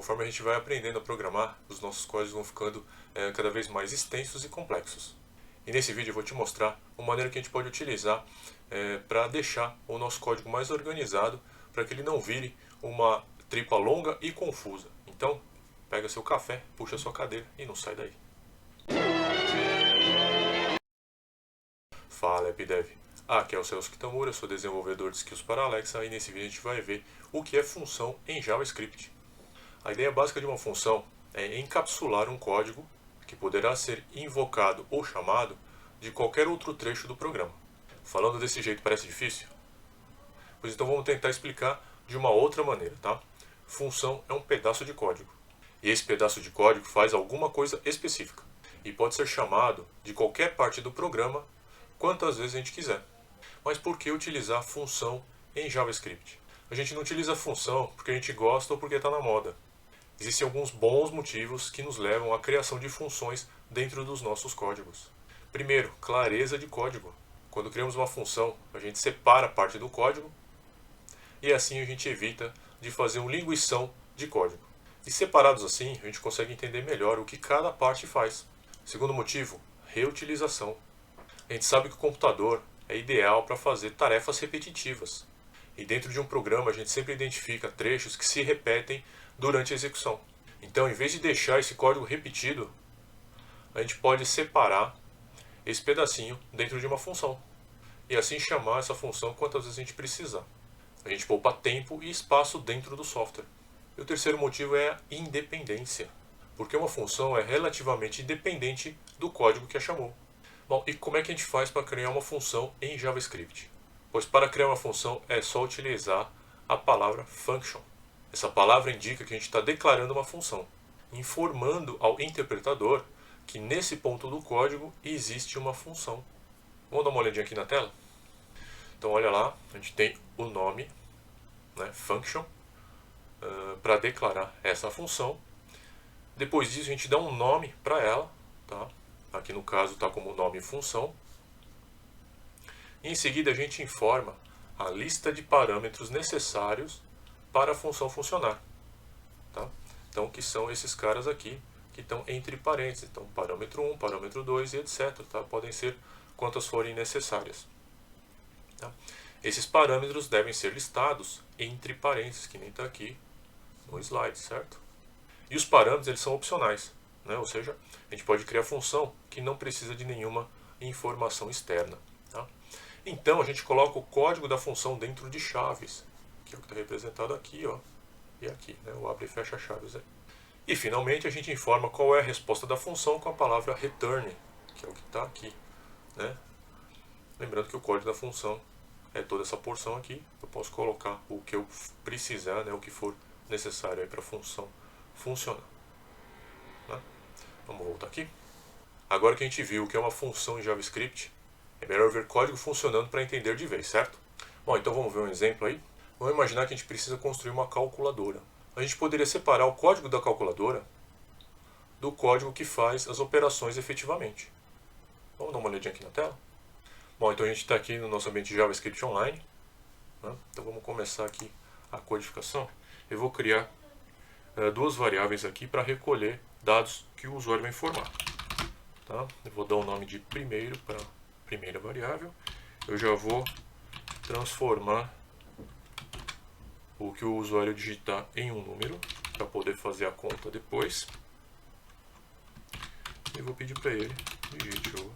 conforme a gente vai aprendendo a programar, os nossos códigos vão ficando cada vez mais extensos e complexos. E nesse vídeo eu vou te mostrar uma maneira que a gente pode utilizar para deixar o nosso código mais organizado, para que ele não vire uma tripa longa e confusa. Então, pega seu café, puxa sua cadeira e não sai daí. Fala, AppDev. Aqui é o Celso Kitamura, sou desenvolvedor de skills para Alexa, e nesse vídeo a gente vai ver o que é função em JavaScript. A ideia básica de uma função é encapsular um código que poderá ser invocado ou chamado de qualquer outro trecho do programa. Falando desse jeito parece difícil? Pois então vamos tentar explicar de uma outra maneira, tá? Função é um pedaço de código. E esse pedaço de código faz alguma coisa específica. E pode ser chamado de qualquer parte do programa quantas vezes a gente quiser. Mas por que utilizar função em JavaScript? A gente não utiliza função porque a gente gosta ou porque está na moda. Existem alguns bons motivos que nos levam à criação de funções dentro dos nossos códigos. Primeiro, clareza de código. Quando criamos uma função, a gente separa parte do código e assim a gente evita de fazer um linguição de código. E separados assim, a gente consegue entender melhor o que cada parte faz. Segundo motivo, reutilização. A gente sabe que o computador é ideal para fazer tarefas repetitivas. E dentro de um programa a gente sempre identifica trechos que se repetem durante a execução. Então, em vez de deixar esse código repetido, a gente pode separar esse pedacinho dentro de uma função. E assim chamar essa função quantas vezes a gente precisar. A gente poupa tempo e espaço dentro do software. E o terceiro motivo é a independência. Porque uma função é relativamente independente do código que a chamou. Bom, e como é que a gente faz para criar uma função em JavaScript? Pois para criar uma função é só utilizar a palavra function. Essa palavra indica que a gente está declarando uma função, informando ao interpretador que nesse ponto do código existe uma função. Vamos dar uma olhadinha aqui na tela? Então olha lá, a gente tem o nome, né, function, para declarar essa função. Depois disso a gente dá um nome para ela, tá? Aqui no caso está como nome função. E em seguida a gente informa a lista de parâmetros necessários para a função funcionar. Tá? Então, que são esses caras aqui que estão entre parênteses. Então, parâmetro 1, parâmetro 2 e etc. Tá? Podem ser quantas forem necessárias. Tá? Esses parâmetros devem ser listados entre parênteses, que nem está aqui no slide, certo? E os parâmetros eles são opcionais. Né? Ou seja, a gente pode criar função que não precisa de nenhuma informação externa. Tá? Então a gente coloca o código da função dentro de chaves, que é o que está representado aqui, ó, e aqui, né? O abre e fecha chaves aí. E finalmente a gente informa qual é a resposta da função com a palavra return, que é o que está aqui. Né? Lembrando que o código da função é toda essa porção aqui. Eu posso colocar o que eu precisar, né? O que for necessário para a função funcionar. Vamos voltar aqui. Agora que a gente viu o que é uma função em JavaScript, é melhor ver código funcionando para entender de vez, certo? Bom, então vamos ver um exemplo aí. Vamos imaginar que a gente precisa construir uma calculadora. A gente poderia separar o código da calculadora do código que faz as operações efetivamente. Vamos dar uma olhadinha aqui na tela? Bom, então a gente está aqui no nosso ambiente JavaScript Online. Né? Então vamos começar aqui a codificação. Eu vou criar duas variáveis aqui para recolher dados que o usuário vai informar. Tá? Eu vou dar o nome de primeiro para a primeira variável. Eu já vou transformar o que o usuário digitar em um número para poder fazer a conta depois. E vou pedir para ele digite o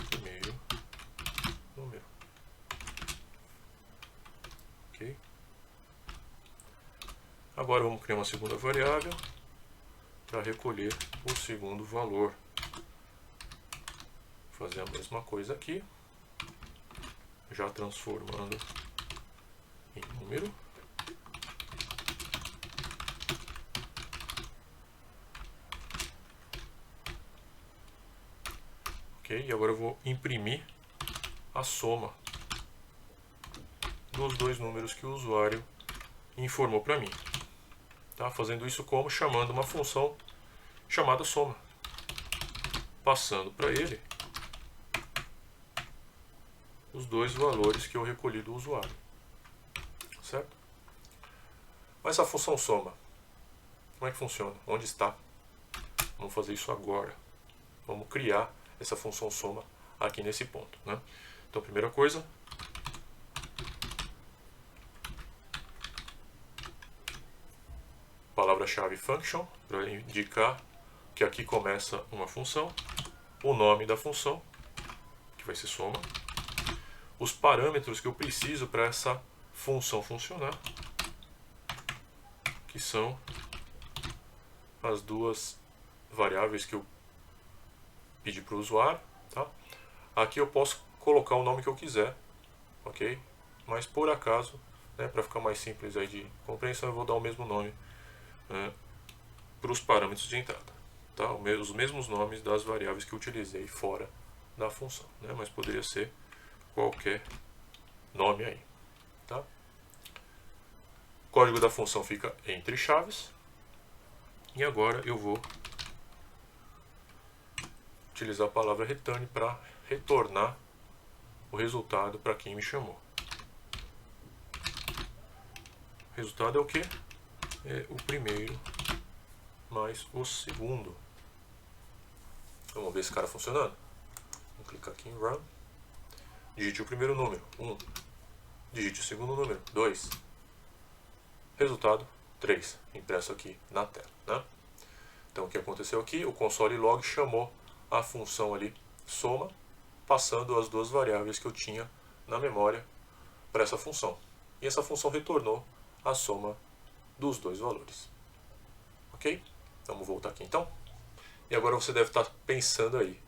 primeiro número. Ok? Agora vamos criar uma segunda variável para recolher o segundo valor. Vou fazer a mesma coisa aqui, já transformando em número. Ok, e agora eu vou imprimir a soma dos dois números que o usuário informou para mim. Tá? Fazendo isso como? Chamando uma função chamada soma, passando para ele os dois valores que eu recolhi do usuário, certo? Mas a função soma, Como é que funciona? Onde está? Vamos fazer isso agora. Vamos criar essa função soma aqui nesse ponto, né? Então, primeira coisa, palavra-chave function, para indicar que aqui começa uma função, o nome da função, que vai ser soma, os parâmetros que eu preciso para essa função funcionar, que são as duas variáveis que eu pedi para o usuário, tá? Aqui eu posso colocar o nome que eu quiser, ok? Mas por acaso, né, para ficar mais simples aí de compreensão, eu vou dar o mesmo nome para os parâmetros de entrada, tá? Os mesmos nomes das variáveis que eu utilizei fora da função, né? Mas poderia ser qualquer nome aí, tá? O código da função fica entre chaves. E agora eu vou utilizar a palavra return para retornar o resultado para quem me chamou. O resultado é o que? É o primeiro mais o segundo. Vamos ver esse cara funcionando. Vamos clicar aqui em Run. Digite o primeiro número, 1. Digite o segundo número, 2. Resultado, 3. Impresso aqui na tela, né? Então o que aconteceu aqui? O console log chamou a função ali soma, passando as duas variáveis que eu tinha na memória para essa função. E essa função retornou a soma dos dois valores. Ok? Vamos voltar aqui então. E agora você deve estar pensando aí,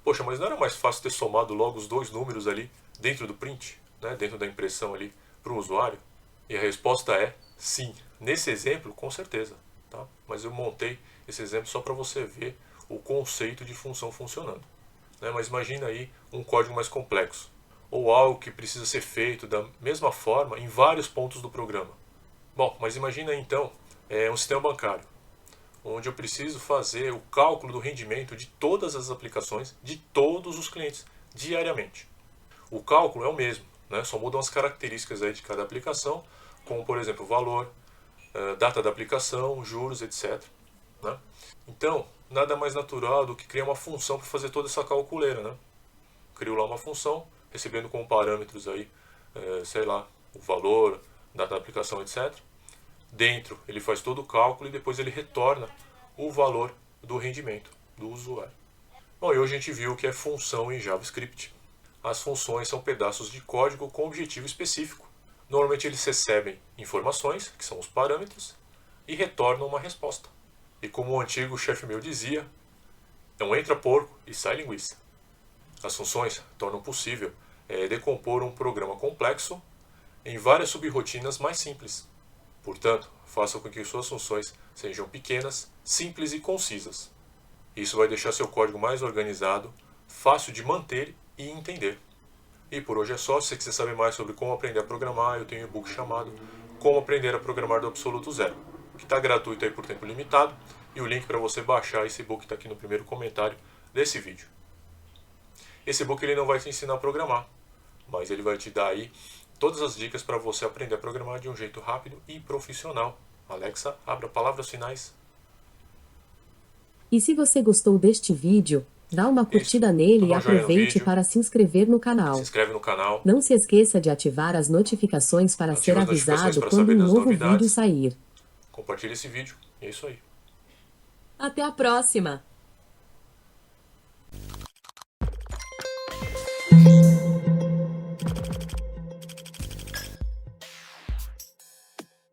poxa, mas não era mais fácil ter somado logo os dois números ali dentro do print, né, dentro da impressão ali para o usuário? E a resposta é sim. Nesse exemplo, com certeza. Tá? Mas eu montei esse exemplo só para você ver o conceito de função funcionando. Né? Mas imagina aí um código mais complexo, ou algo que precisa ser feito da mesma forma em vários pontos do programa. Bom, mas imagina aí, então um sistema bancário, onde eu preciso fazer o cálculo do rendimento de todas as aplicações, de todos os clientes, diariamente. O cálculo é o mesmo, né? Só mudam as características aí de cada aplicação, como por exemplo o valor, data da aplicação, juros, etc. Né? Então, nada mais natural do que criar uma função para fazer toda essa calculeira. Né? Crio lá uma função, recebendo como parâmetros aí, sei lá, o valor, data da aplicação, etc. Dentro ele faz todo o cálculo e depois ele retorna o valor do rendimento do usuário. Bom, e hoje a gente viu o que é função em JavaScript. As funções são pedaços de código com objetivo específico. Normalmente eles recebem informações, que são os parâmetros, e retornam uma resposta. E como o antigo chefe meu dizia, não entra porco e sai linguiça. As funções tornam possível decompor um programa complexo em várias subrotinas mais simples. Portanto, faça com que suas funções sejam pequenas, simples e concisas. Isso vai deixar seu código mais organizado, fácil de manter e entender. E por hoje é só. Se você quiser saber mais sobre como aprender a programar, eu tenho um e-book chamado Como Aprender a Programar do Absoluto Zero, que está gratuito aí por tempo limitado, e o link para você baixar esse e-book está aqui no primeiro comentário desse vídeo. Esse e-book ele não vai te ensinar a programar, mas ele vai te dar aí todas as dicas para você aprender a programar de um jeito rápido e profissional. Alexa, abra palavras finais. E se você gostou deste vídeo, dá uma curtida nele e aproveite para se inscrever no canal. Se inscreve no canal. Não se esqueça de ativar as notificações para ser avisado quando um novo vídeo sair. Compartilhe esse vídeo. É isso aí. Até a próxima!